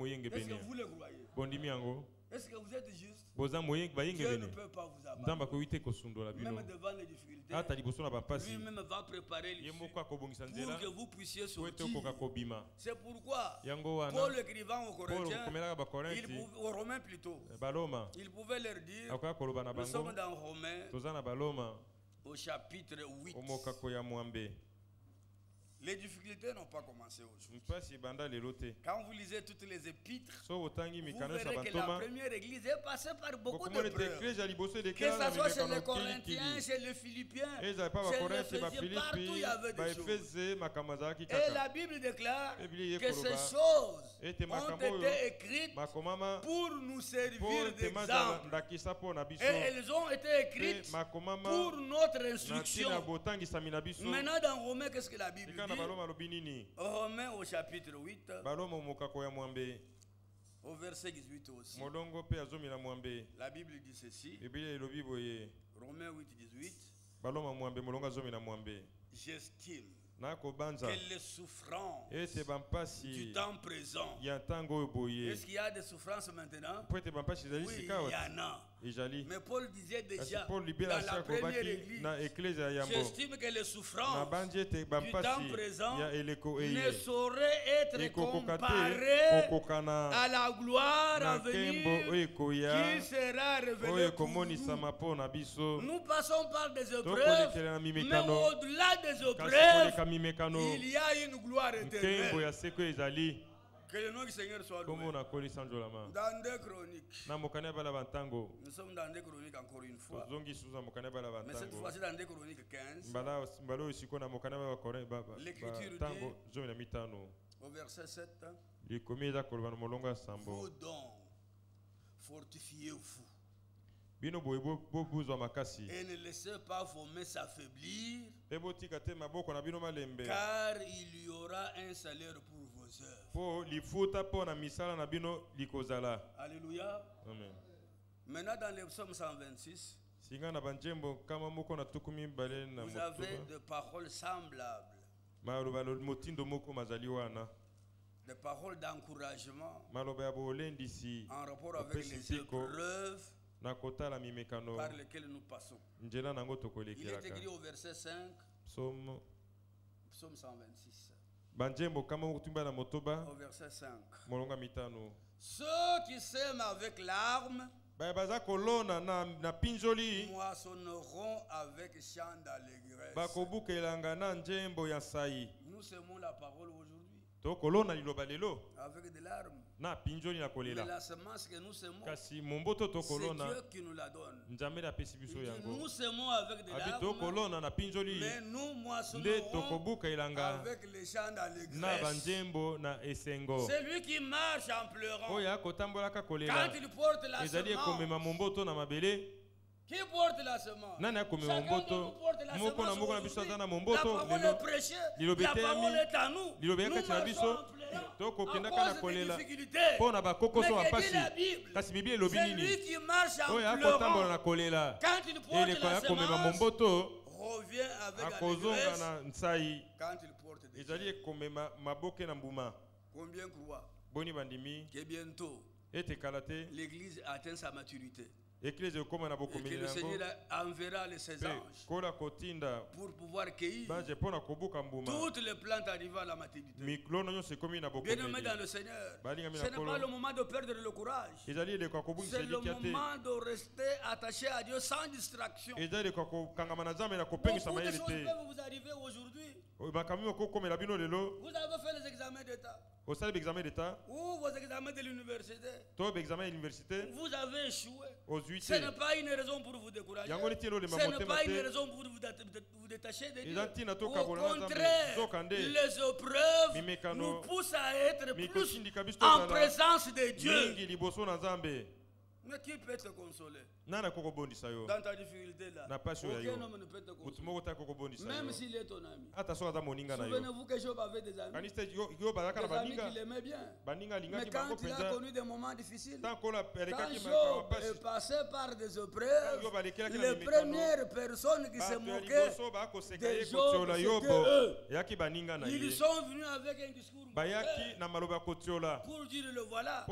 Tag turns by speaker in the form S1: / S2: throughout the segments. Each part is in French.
S1: Est-ce que vous le croyez? Est-ce que vous êtes juste? Dieu ne peut pas vous abandonner. Même devant les difficultés, lui-même va préparer les choses pour que vous puissiez sortir. C'est pourquoi Paul écrivant aux Corinthiens, aux Romains plutôt, il pouvait leur dire, nous sommes dans Romains au chapitre 8. Les difficultés n'ont pas commencé aujourd'hui. Quand vous lisez toutes les épîtres, vous verrez que la première église est passée par beaucoup de preuves. Que ce soit chez les Corinthiens, chez les Philippiens, chez les Éphésiens, partout il y avait des choses. Et la Bible déclare que ces choses ont été écrites pour nous servir d'exemple. Et elles ont été écrites pour notre instruction. Maintenant dans Romains, qu'est-ce que la Bible dit? Romains au chapitre 8, au verset 18 aussi. La Bible dit ceci. Romains 8, 18. J'estime que les souffrances du temps présent. Est-ce qu'il y a des souffrances maintenant? Oui, il y en a. Mais Paul disait déjà dans la première église, j'estime que les souffrances du temps présent ne sauraient être comparées à la gloire à venir qui sera révélée pour nous. Nous passons par des épreuves, mais au-delà des épreuves, il y a une gloire éternelle. Que le nom du Seigneur soit loué. Dans 2 Chroniques. Nous sommes dans 2 Chroniques encore une fois. Mais cette fois-ci dans 2 Chroniques 15. L'Écriture dit au verset 7. Vous donc, fortifiez-vous. Et ne laissez pas vos mains s'affaiblir, car il y aura un salaire pour vos œuvres. Alléluia. Amen. Maintenant dans le psaume 126, vous avez des paroles semblables, des paroles d'encouragement en rapport avec les épreuves par lesquels nous passons. Il est écrit au verset 5, psaume 126. Au verset 5. Ceux qui sèment avec larmes moissonneront avec chant d'allégresse. Nous semons la parole aujourd'hui avec des larmes. Mais la semence que nous semons, c'est Dieu qui nous la donne. Nous semons avec des larmes, mais nous moissonnerons avec les chants d'allégresse. C'est lui qui marche en pleurant. Quand il porte la semence, qui porte la semence? Chacun de nous porte la semence aujourd'hui. La parole est prêchée, la parole est à nous. Nous marchons en pleurant à cause des difficultés. Mais que dit la Bible? C'est lui qui marche en pleurant. Quand il porte la semence, revient avec allégresse. Quand il porte des chants. Combien croient que bientôt l'Église atteint sa maturité? Et que le Seigneur enverra les 16 anges pour pouvoir cueillir toutes les plantes arrivant à la maturité. Bien-aimés dans le Seigneur, ce n'est pas le moment de perdre le courage. C'est le moment de rester attaché à Dieu sans distraction. Beaucoup de choses peuvent vous arriver aujourd'hui. Vous avez fait les examens d'État. Ou vos examens de l'université. Vous avez échoué. Ce n'est pas une raison pour vous décourager. Ce n'est pas une raison pour vous détacher de Dieu. Au contraire, les épreuves nous poussent à être plus en présence de Dieu.
S2: Mais qui peut te consoler?
S1: Dans
S2: ta difficulté là. Aucun homme ne peut te consoler. Même s'il est ton ami. Souvenez-vous que Job avait des amis. Des amis qui l'aimaient bien. Mais quand il a connu des moments difficiles, quand Job est passé par des épreuves, les premières personnes qui se moquaient de Job, c'était eux. Ils sont venus avec un discours pour dire le voilà.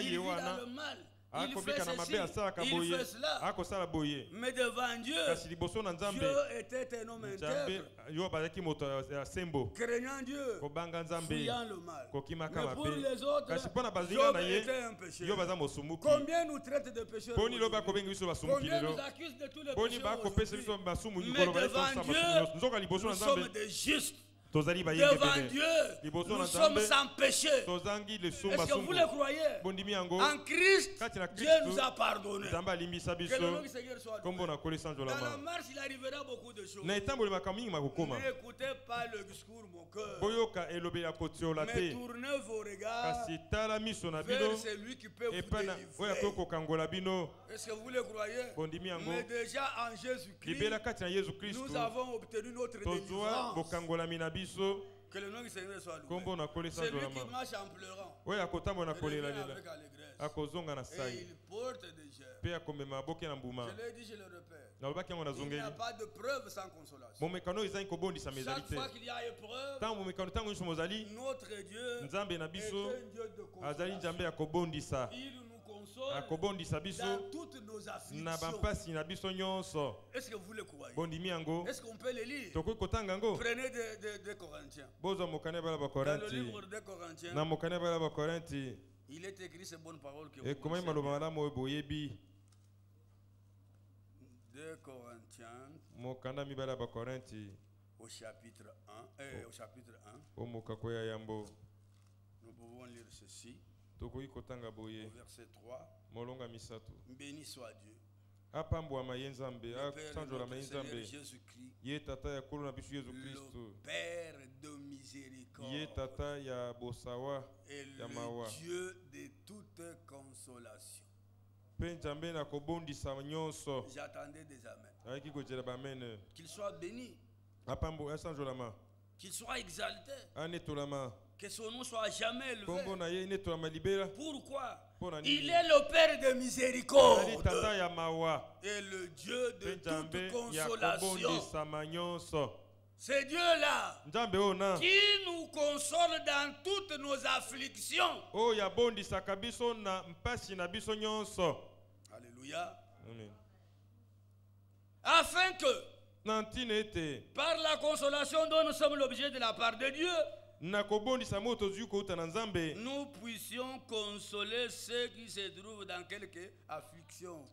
S2: Il vit dans le mal. Il fait ceci, il fait cela. Mais devant Dieu, Dieu était un homme intègre, craignant Dieu, fuyant le mal. Mais pour les autres, Job était un pécheur. Combien nous traitent de pécheurs? Combien nous accusent de tous les pécheurs? Mais devant Dieu, nous sommes des justes. Devant Dieu, nous sommes sans péché. Est-ce que vous le croyez? En Christ, Dieu nous a pardonné. Que le nom du Seigneur soit loué. Dans la marche, il arrivera beaucoup de choses. N'écoutez pas le discours moqueur. Mais tournez vos regards vers celui qui peut vous délivrer. Est-ce que vous le croyez? Mais déjà en Jésus-Christ, nous avons obtenu notre délivrance. Que le nom du Seigneur soit loué. C'est lui qui marche en pleurant. Il revient avec allégresse. Et il porte des germes. Je l'ai dit, je le répète. Il n'y a pas de preuve sans consolation. Chaque fois qu'il y a épreuve, notre Dieu est un Dieu de consolation. Il nous console dans toutes nos afflictions. Est-ce que vous le croyez? Est-ce qu'on peut les lire? Prenez des Corinthiens. Dans le livre des Corinthiens, il est écrit ces bonnes paroles que vous connaissez. 2 Corinthiens au chapitre 1. Nous pouvons lire ceci. Au verset 3. Béni soit Dieu. Le Père de notre Seigneur Jésus-Christ, le Père de miséricorde et le Dieu de toute consolation. J'attendais des amens. Qu'il soit béni, qu'il soit exalté, que son nom soit jamais élevé. Pourquoi? Il est le Père de miséricorde et le Dieu de toute consolation. C'est Dieu-là qui nous console dans toutes nos afflictions. Alléluia. Afin que, par la consolation dont nous sommes l'objet de la part de Dieu, nous puissions consoler ceux qui se trouvent dans quelque affliction.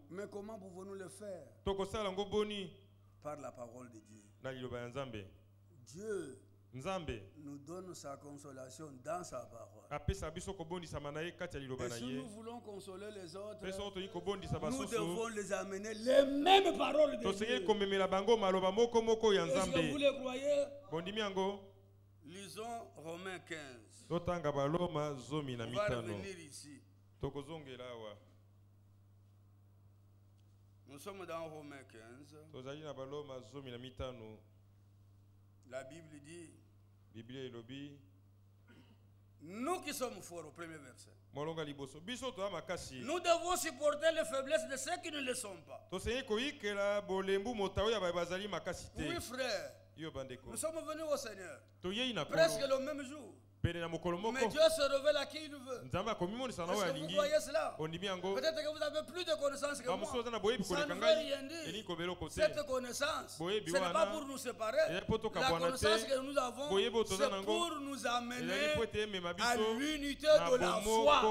S2: Mais comment pouvons-nous le faire? Par la parole de Dieu. Dieu nous donne sa consolation dans sa parole. Et si nous voulons consoler les autres, nous devons les amener les mêmes paroles de Dieu. Est-ce que vous le croyez? Lisons Romains 15. On va revenir ici. Nous sommes dans Romains 15. La Bible dit, nous qui sommes forts au premier verset, nous devons supporter les faiblesses de ceux qui ne le sont pas. Oui frère, nous sommes venus au Seigneur presque le même jour. Mais Dieu se révèle à qui il veut. Est-ce que vous voyez cela? Peut-être que vous avez plus de connaissances que moi. Ça ne veut rien dire. Cette connaissance, ce n'est pas pour nous séparer. La connaissance que nous avons, c'est pour nous amener à l'unité de la foi.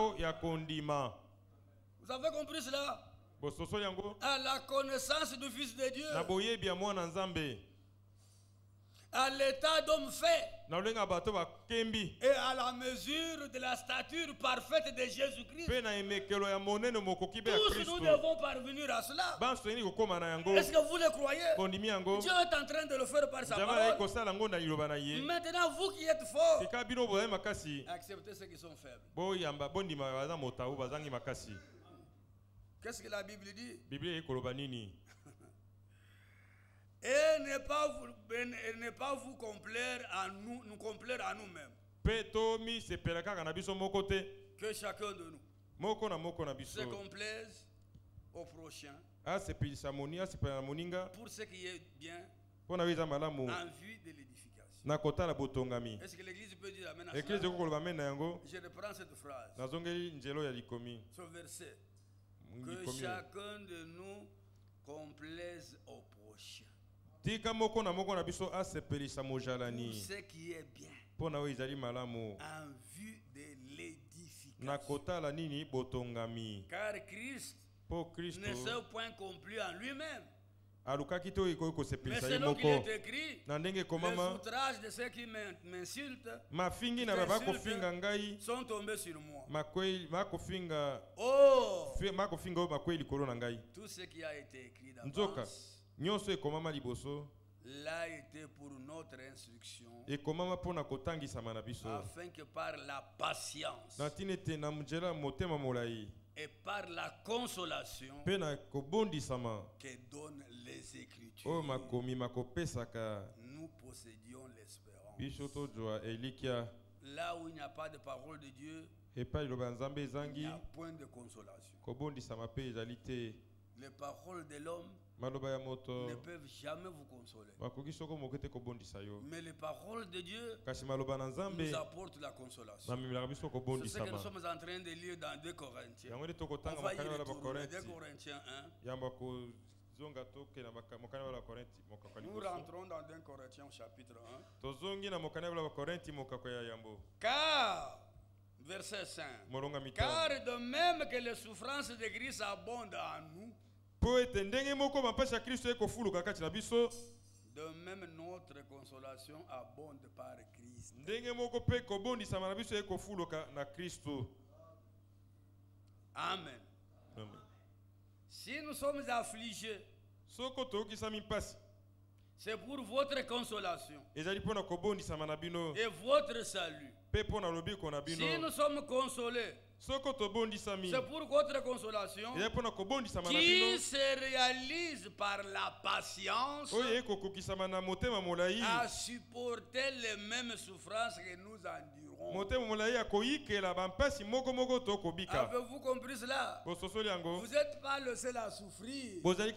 S2: Vous avez compris cela? À la connaissance du Fils de Dieu.
S3: à l'état d'homme fait et à la mesure de la stature parfaite de Jésus-Christ. Tous nous devons parvenir à cela. Est-ce que vous le croyez? Dieu est en train de le faire par sa parole. Maintenant, vous qui êtes forts, acceptez ceux qui sont faibles. Qu'est-ce que la Bible dit? Et ne pas vous complaire à nous complaire à nous-mêmes. Que chacun de nous se complaise au prochain pour ce qui est bien en vue de l'édification. Est-ce que l'Église peut dire amen à cela? Je reprends cette phrase, ce verset. Que chacun de nous complaise au prochain pour ce qui est bien en vue de l'édification. Car Christ ne s'est point complu en lui-même. Mais selon qu'il est écrit, les outrages de ceux qui m'insultent sont tombés sur moi. Oh, tout ce qui a été écrit d'avance l'a été pour notre instruction, afin que par la patience et par la consolation que donnent les Écritures, nous possédions l'espérance. Là où il n'y a pas de parole de Dieu, il n'y a point de consolation. Les paroles de l'homme ne peuvent jamais vous consoler. Mais les paroles de Dieu nous apportent la consolation. C'est ce que nous sommes en train de lire dans 2 Corinthiens. On va y retourner. 2 Corinthiens 1. Nous rentrons dans 2 Corinthiens chapitre 1. Car, verset 5, car de même que les souffrances de Christ abondent en nous, de même notre consolation abonde par Christ. Amen. Si nous sommes affligés, c'est pour votre consolation et votre salut. Si nous sommes consolés, c'est pour votre consolation qui se réalise par la patience à supporter les mêmes souffrances que nous endurons. Avez-vous compris cela? Vous n'êtes pas le seul à souffrir, mais les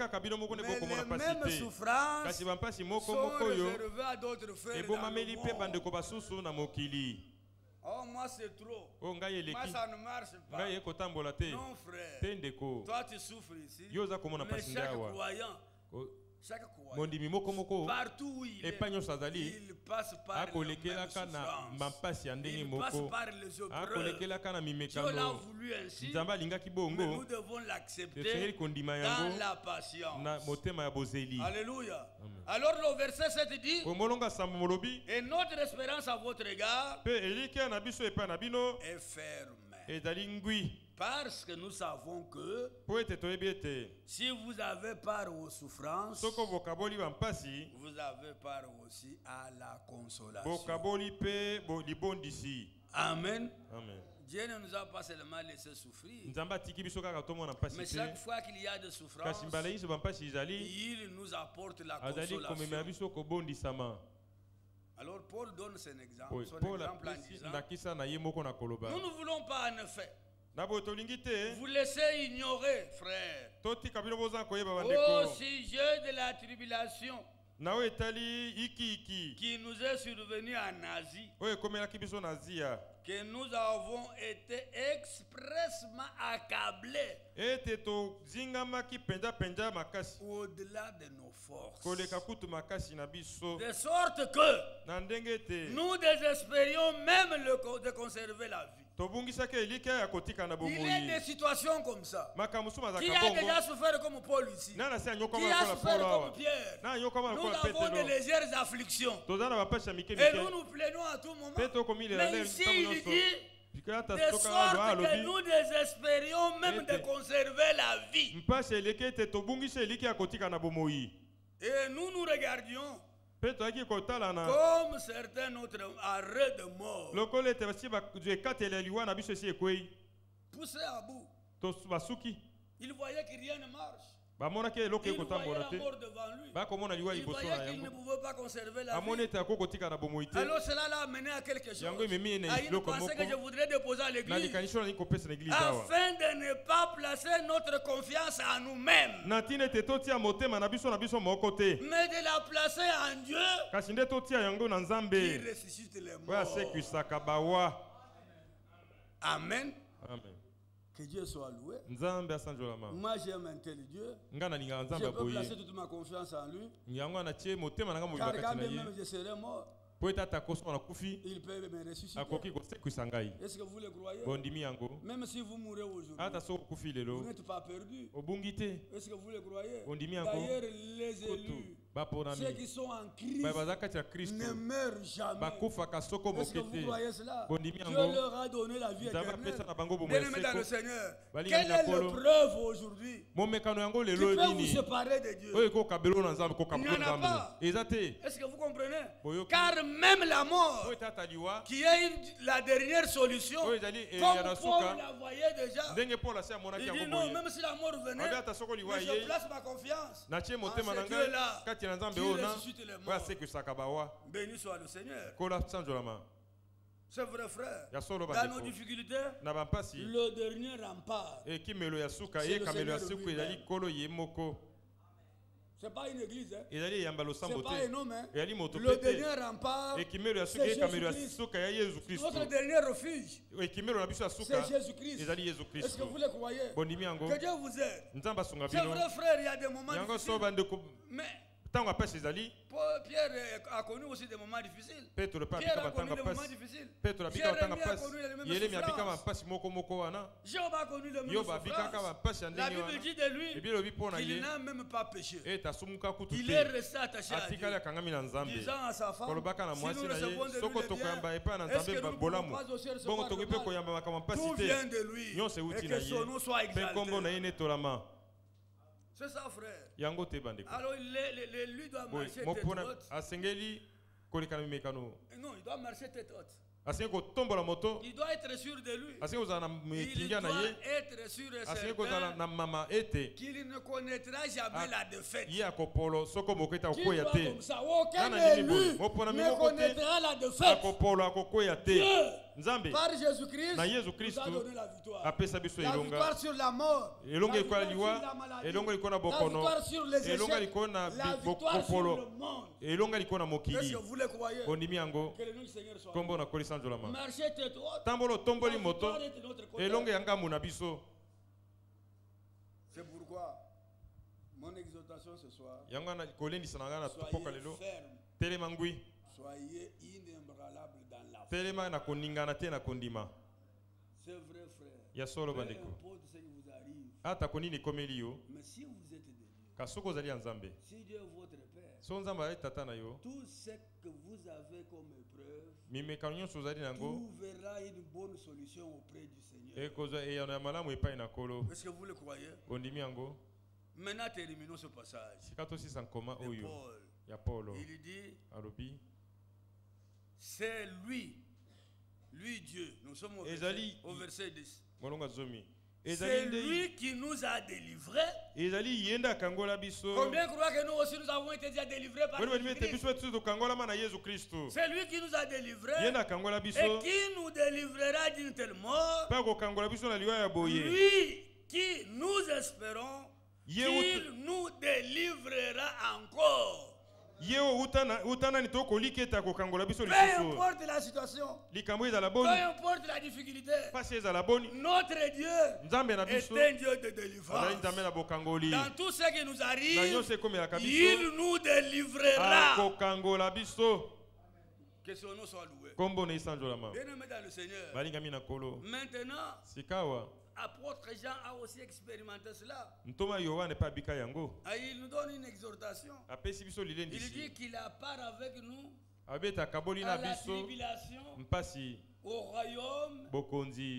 S3: mêmes souffrances sont réservées à d'autres frères dans le monde. Oh, moi c'est trop. Moi ça ne marche pas. Non frère, toi tu souffres ici. Mais chaque croyant, partout où il est, il passe par les mêmes souffrances. Il passe par les épreuves. Dieu l'a voulu ainsi, mais nous devons l'accepter dans la patience. Alléluia. Alors le verset 7 dit, et notre espérance à votre égard est ferme, parce que nous savons que si vous avez part aux souffrances, vous avez part aussi à la consolation. Amen. Dieu ne nous a pas seulement laissé souffrir, mais chaque fois qu'il y a des souffrances, il nous apporte la consolation. Alors Paul donne son exemple en disant, nous ne voulons pas en effet vous laissez ignorer, frère, au sujet de la tribulation qui nous est survenue en Asie, que nous avons été expressement accablés au-delà de nos forces, de sorte que nous désespérions même
S2: même de conserver la vie. Il y a des situations comme ça. Qui a déjà souffert comme Paul ici? Qui a souffert comme Pierre? Nous avons de légères afflictions. Et nous nous plaignons à tout moment. Mais ici, il dit de sorte que nous désespérions même de conserver la vie. Et nous nous regardions comme certains autres arrêts de mort. Poussés à bout. Il voyait que rien ne marche. Il voyait la mort devant lui. Il voyait qu'il ne pouvait pas conserver la vie. Alors cela l'a amené à quelque chose. À une pensée que je voudrais déposer à l'église. Afin de ne pas placer notre confiance en nous-mêmes. Mais de la placer en Dieu. Qui ressuscite les morts. Amen.
S3: Amen.
S2: Que Dieu soit loué. Moi j'aime un tel Dieu. Je peux placer toute ma confiance en lui. Car quand même je serai mort, il peut me ressusciter. Est-ce que vous le croyez? Même si vous mourrez aujourd'hui, vous n'êtes pas perdu. Est-ce que vous le croyez? D'ailleurs, les élus, ceux qui sont en crise, ne meurent jamais. Est-ce que vous croyez cela? Dieu leur a donné la vie éternelle. Bien-aimés dans le Seigneur, quelle est l'épreuve aujourd'hui qui peut vous séparer de Dieu? Il n'y en a pas. Est-ce que vous comprenez? Car même la mort, qui est la dernière solution, comme Paul la voyait déjà, il dit non, même si la mort venait, je place ma confiance en ce Dieu-là qui ressuscite les morts. Béni soit le Seigneur. C'est vrai, frère. Dans nos difficultés, le dernier rempart, c'est le Seigneur lui-même. Ce n'est pas une église, hein? Ce n'est pas un homme, hein? Le dernier rempart, c'est Jésus-Christ. Notre dernier refuge, c'est Jésus-Christ. Est-ce que vous le croyez? Que Dieu vous aide. C'est vrai, frère, il y a des moments difficiles. Mais Pierre a connu aussi des moments difficiles. Pierre a connu des moments difficiles. Jérémie a connu les mêmes souffrances. Job a connu les mêmes souffrances. La Bible dit de lui qu'il n'a même pas péché. Il est resté attaché à Dieu, disant à sa femme, si nous recevons de lui le bien, est-ce que nous ne pouvons pas aussi recevoir le mal? Tout vient de lui et que son nom soit exalté. C'est ça, frère. Alors, lui doit marcher tête haute. Non, il doit marcher tête haute. Il doit être sûr de lui. Il doit être sûr et certain qu'il ne connaîtra jamais la défaite. Qui doit comme ça? Aucun élu ne connaîtra la défaite. Dieu, par Jésus-Christ, nous a donné la victoire. La victoire sur la mort, la victoire sur la maladie, la victoire sur les échecs, la victoire sur le monde. Est-ce que vous le croyez? Que le nom du Seigneur soit loué. Marchez tête haute. La victoire est de notre côté. C'est pourquoi mon exhortation ce soir, soyez ferme. Soyez inébranlable dans la foi. C'est vrai, frère. Peu importe ce qui vous arrive. Mais si vous êtes de Dieu, si Dieu est votre Père, tout ce que vous avez comme épreuve, trouvera une bonne solution auprès du Seigneur. Est-ce que vous le croyez? Maintenant, terminons ce passage. Paul, il dit, c'est lui Dieu. Nous sommes au verset 10. C'est lui qui nous a délivrés. Combien croient que nous aussi nous avons été déjà délivrés par Jésus-Christ? C'est lui qui nous a délivrés et qui nous délivrera d'une telle mort. Lui qui nous espérons qu'il nous délivrera encore. Peu importe la situation, peu importe la difficulté, notre Dieu est un Dieu de délivrance. Dans tout ce qui nous arrive, il nous délivrera. Que
S3: Que son nom soit loué.
S2: Bien
S3: aimé dans le Seigneur.
S2: Maintenant,
S3: apôtre Jean a aussi expérimenté cela. Il nous donne une exhortation. Il dit qu'il a part avec nous à la tribulation, au royaume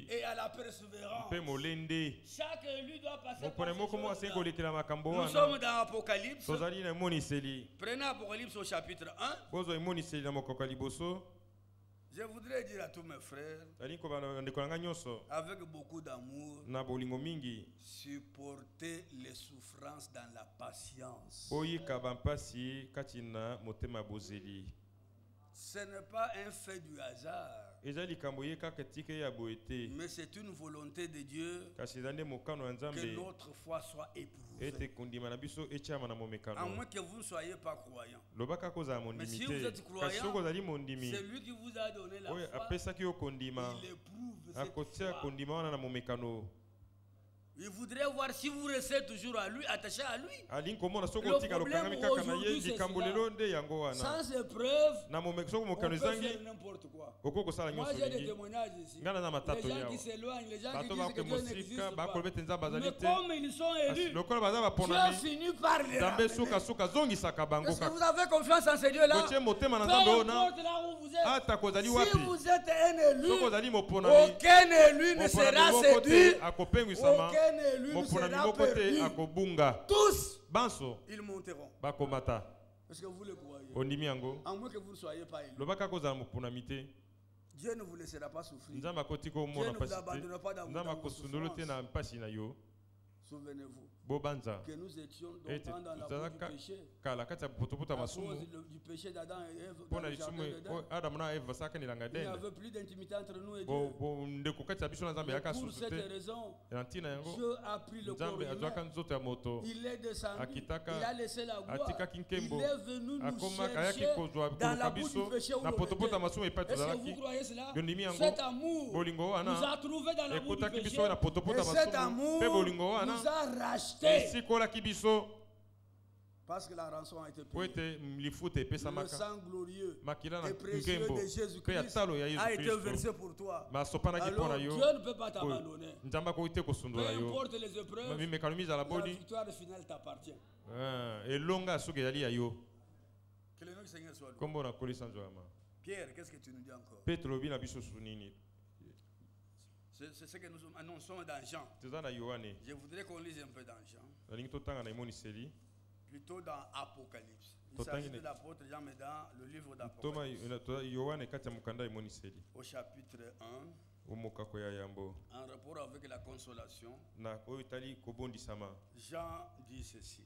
S3: et à la persévérance. Chaque élu doit passer par ces choses-là. Nous sommes dans Apocalypse. Prenez Apocalypse au chapitre 1. Je voudrais dire à tous mes frères, avec beaucoup d'amour, supporter les souffrances dans la patience. Ce n'est pas un fait du hasard, mais c'est une volonté de Dieu que notre foi soit éprouvée. À moins que vous ne soyez pas croyant. Mais si vous êtes croyant, c'est lui qui vous a donné la foi. Il éprouve cette foi. Il voudrait voir si vous restez toujours à lui, attaché à lui. Le problème aujourd'hui, c'est cela. Sans épreuve, on peut faire n'importe quoi. Moi, j'ai des témoignages ici. Les gens qui s'éloignent, les gens qui disent que Dieu n'existe pas. Mais comme ils sont élus, Dieu finit par les ramener. Est-ce que vous avez confiance en ces dieux-là? Peu importe là où vous êtes. Si vous êtes un élu, aucun élu ne sera séduit. Aucun élu ne sera perdu. Tous, ils monteront. Est-ce que vous le croyez? À moins que vous ne soyez pas élu. Dieu ne vous laissera pas souffrir. Dieu ne vous abandonnera pas dans vos souffrances. Souvenez-vous que nous étions longtemps dans la boue du péché. À cause du péché d'Adam et Ève dans le jardin d'Éden. Il n'y avait plus d'intimité entre nous et Dieu. Pour cette raison, Dieu a pris le corps humain. Il est descendu. Il a laissé la gloire. Il est venu nous chercher dans la boue du péché où on était. Est-ce que vous croyez cela? Cet amour nous a trouvés dans la boue du péché. Et cet amour nous a rachetés. Parce que la rançon a été payée. Le sang glorieux et précieux de Jésus-Christ a été versé pour toi. Alors Dieu ne peut pas t'abandonner. Peu importe les épreuves, la victoire finale t'appartient. Que le nom du Seigneur soit loué. Pierre, qu'est-ce que tu nous dis encore? C'est ce que nous annonçons dans Jean. Je voudrais qu'on lise un peu dans Jean. Plutôt dans Apocalypse. Il s'agit de l'apôtre Jean, mais dans le livre d'Apocalypse. Au chapitre 1. En rapport avec la consolation. Jean dit ceci.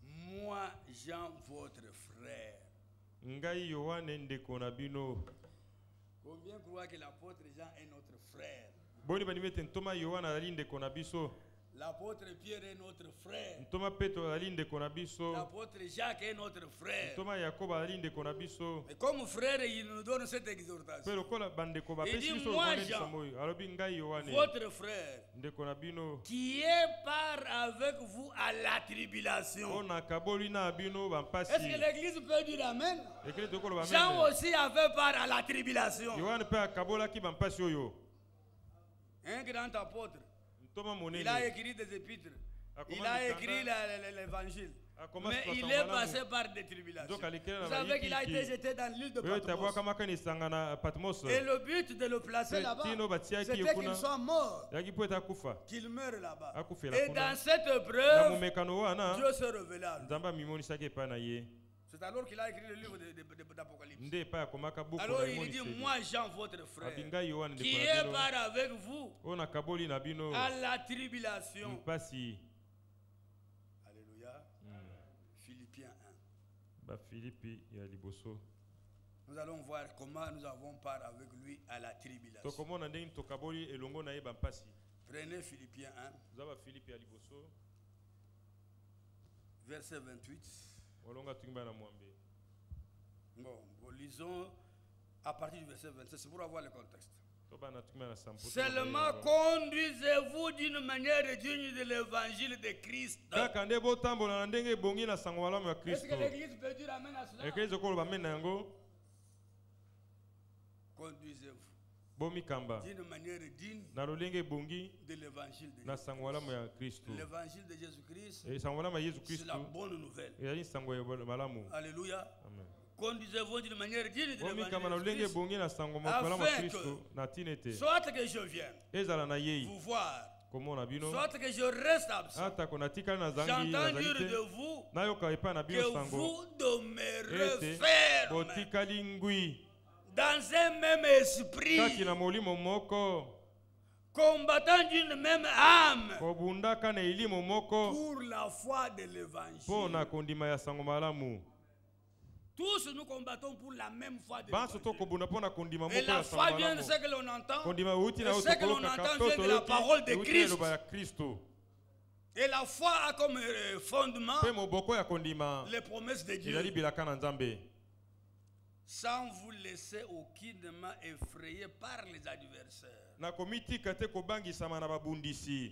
S3: Moi, Jean, votre frère. Combien croient que l'apôtre Jean est notre frère? L'apôtre Pierre est notre frère. L'apôtre Jacques est notre frère. Et comme frère, il nous donne cette exhortation. Il dit, moi Jean, votre frère, qui est part avec vous à la tribulation. Est-ce que l'église peut dire amen? Jean aussi avait part à la tribulation. Un grand apôtre. Il a écrit des épîtres. Il a écrit l'évangile. Mais il est passé par des tribulations. Vous savez qu'il a été jeté dans l'île de Patmos. Et le but de le placer là-bas, c'était qu'il soit mort, qu'il meure là-bas. Et dans cette épreuve, Dieu se révèle à lui. C'est alors qu'il a écrit le livre d'Apocalypse. Alors il dit, moi Jean, votre frère, qui est part avec vous à la tribulation. Alléluia. Philippiens 1. Nous allons voir comment nous avons part avec lui à la tribulation. Prenez Philippiens 1. Verset 28. Bon, lisons à partir du verset 27, c'est pour avoir le contexte. Seulement conduisez-vous d'une manière digne de l'évangile de Christ. Est-ce que l'église peut dire amen à cela? Conduisez-vous d'une manière digne de l'évangile de Jésus-Christ. L'évangile de Jésus-Christ, c'est la bonne nouvelle. Alléluia. Conduisez-vous d'une manière digne de l'évangile de Jésus-Christ, afin que, soit que je vienne vous voir, soit que je reste absent, j'entends dire de vous que vous demeurez ferme dans un même esprit, combattant d'une même âme pour la foi de l'évangile. Tous nous combattons pour la même foi de l'évangile. Et la foi vient de ce que l'on entend. Et ce que l'on entend vient de la parole de Christ. Et la foi a comme fondement les promesses de Dieu. Sans vous laisser aucunement effrayer par les adversaires.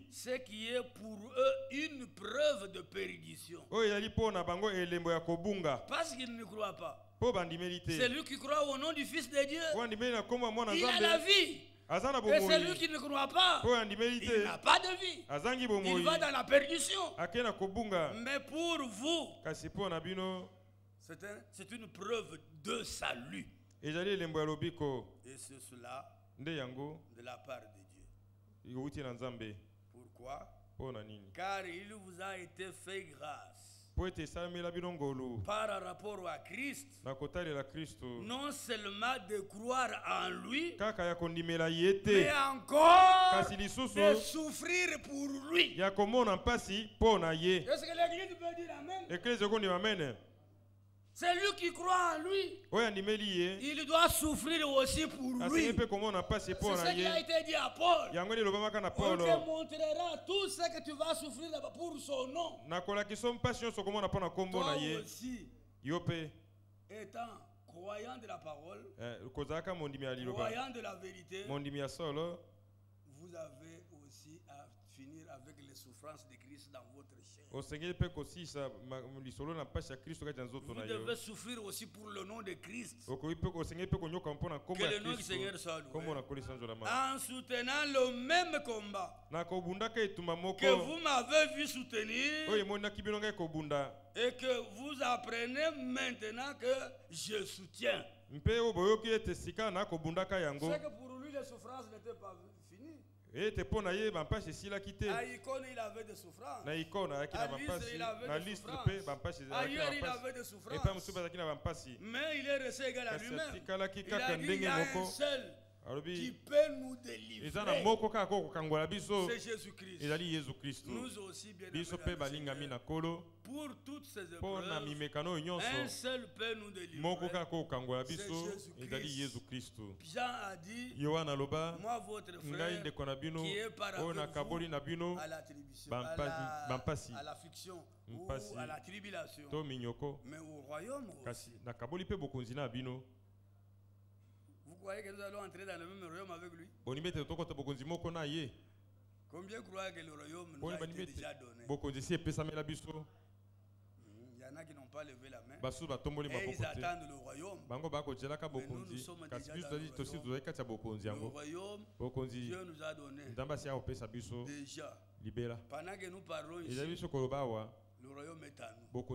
S3: Ce qui est pour eux une preuve de perdition. Parce qu'ils ne croient pas. C'est lui qui croit au nom du Fils de Dieu. Il a la vie. Et celui qui ne croit pas, il n'a pas de vie. Il va dans la perdition. Mais pour vous, c'est une preuve de salut. Et c'est cela de la part de Dieu. Pourquoi? Car il vous a été fait grâce par rapport à Christ, non seulement de croire en lui, mais encore de souffrir pour lui. Est-ce que l'Église peut dire Amen? Celui qui croit en lui, il doit souffrir aussi pour lui. C'est ce qui a été dit à Paul. On te montrera tout ce que tu vas souffrir pour son nom. Toi aussi, étant croyant de la parole, croyant de la vérité, vous avez aussi à finir avec les souffrances de Christ dans votre chair. Vous devez souffrir aussi pour le nom de Christ. Que le nom du Seigneur soit loué. En soutenant le même combat que vous m'avez vu soutenir et que vous apprenez maintenant que je soutiens. C'est que pour lui les souffrances n'étaient pas finies. À Icône, il avait des souffrances. À Lystre, il avait des souffrances. Ailleurs, il avait des souffrances. Mais il est resté égal à lui-même. Il a dit qu'il y a un seul qui peut nous délivrer. C'est Jésus-Christ. Nous aussi, bien aimés, pour toutes ces épreuves, un seul peut nous délivrer. C'est Jésus-Christ. Jean a dit, moi votre frère qui est par rapport à l'affliction ou à la tribulation, mais au royaume aussi. Vous croyez que nous allons entrer dans le même royaume avec lui? Combien croient que le royaume nous a été déjà donné? Il y en a qui n'ont pas levé la main. Et ils attendent le royaume. Mais nous sommes déjà dans le royaume. Le royaume, Dieu nous a donné déjà. Pendant que nous parlons ici, le royaume est à nous. Dans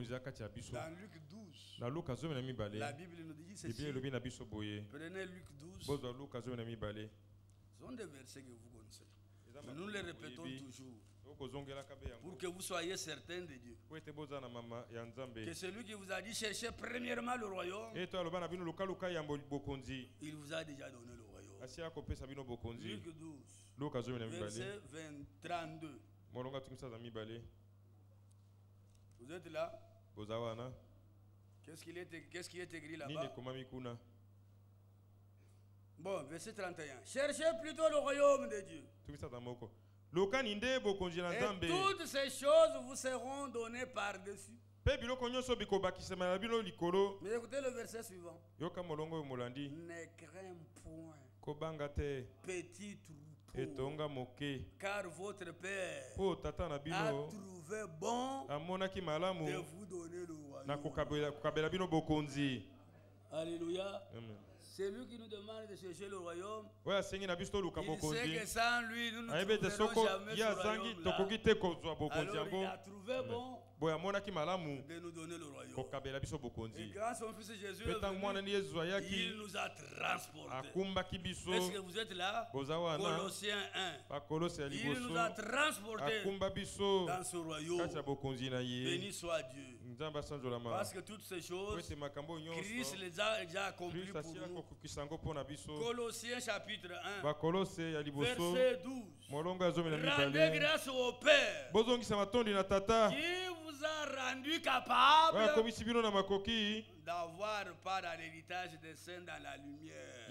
S3: Luc 12, la Bible nous dit ceci. Prenez Luc 12. Ce sont des versets que vous connaissez. Mais nous les répétons toujours pour que vous soyez certains de Dieu. Que celui qui vous a dit cherchez premièrement le royaume, il vous a déjà donné le royaume. Luc 12, verset 32. Vous êtes là? Qu'est-ce qui est écrit là-bas? Bon, verset 31. Cherchez plutôt le royaume de Dieu. Et toutes ces choses vous seront données par-dessus. Mais écoutez le verset suivant. Ne crains point, petit troupeau, car votre Père a trouvé bon de vous donner le royaume. Alléluia.
S2: C'est lui qui nous demande de chercher le royaume.
S3: Il sait
S2: que sans lui, nous ne trouverons jamais ce royaume-là. Alors il a trouvé bon de nous donner le royaume. Et grâce à son fils Jésus, il nous a transportés. Est-ce que vous êtes là? Colossiens 1. Il nous a transportés dans ce royaume. Béni soit Dieu. Parce que toutes ces choses, Christ les a déjà accomplies pour nous. Colossiens chapitre 1, verset 12. Rendez grâce au Père qui vous a rendu capable d'avoir part à l'héritage des saints dans la lumière.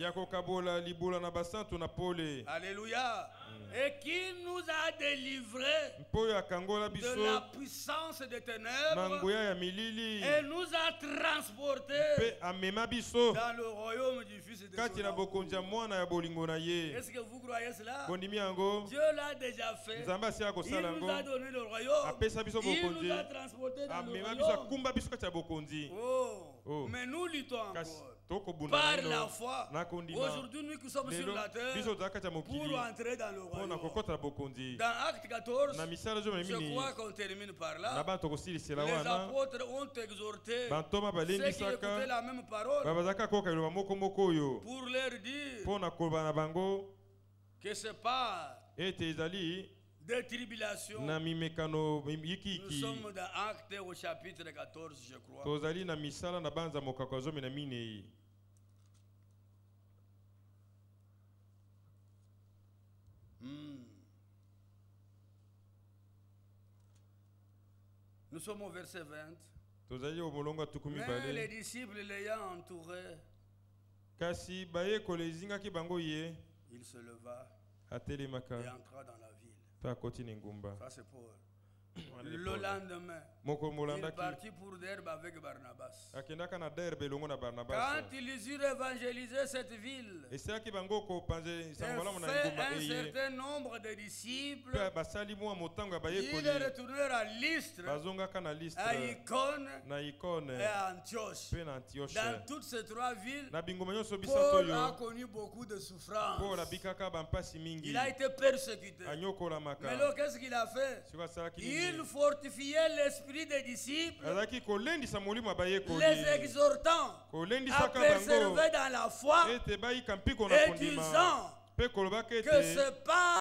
S2: Alléluia. Et qui nous a délivrés de la puissance des ténèbres et nous a transportés dans le royaume du Fils de son amour. Est-ce que vous croyez cela? Dieu l'a déjà fait. Il nous a donné le royaume. Il nous a transportés dans le royaume. Oh. Mais nous luttons encore par la foi. Aujourd'hui, nous qui sommes sur la terre pour entrer dans le royaume. Dans Acte 14, je crois qu'on termine par là. Les apôtres ont exhorté ceux qui écoutaient la même parole pour leur dire que ce n'est pas des tribulations. Nous sommes dans Actes au chapitre 14, je crois. Nous sommes au verset 20. Mais les disciples l'ayant entouré, il se leva et entra dans la ville. Ça c'est Paul. Le lendemain, il est parti pour Derbe avec Barnabas. Quand ils eurent évangélisé cette ville et fait un certain nombre de disciples, ils retournèrent à Lystre, à Icône et à Antioche. Dans toutes ces trois villes, Paul a connu beaucoup de souffrances. Il a été persécuté. Mais alors qu'est-ce qu'il a fait? Il fortifiait l'esprit des disciples, les exhortant à persévérer dans la foi et disant que ce n'est pas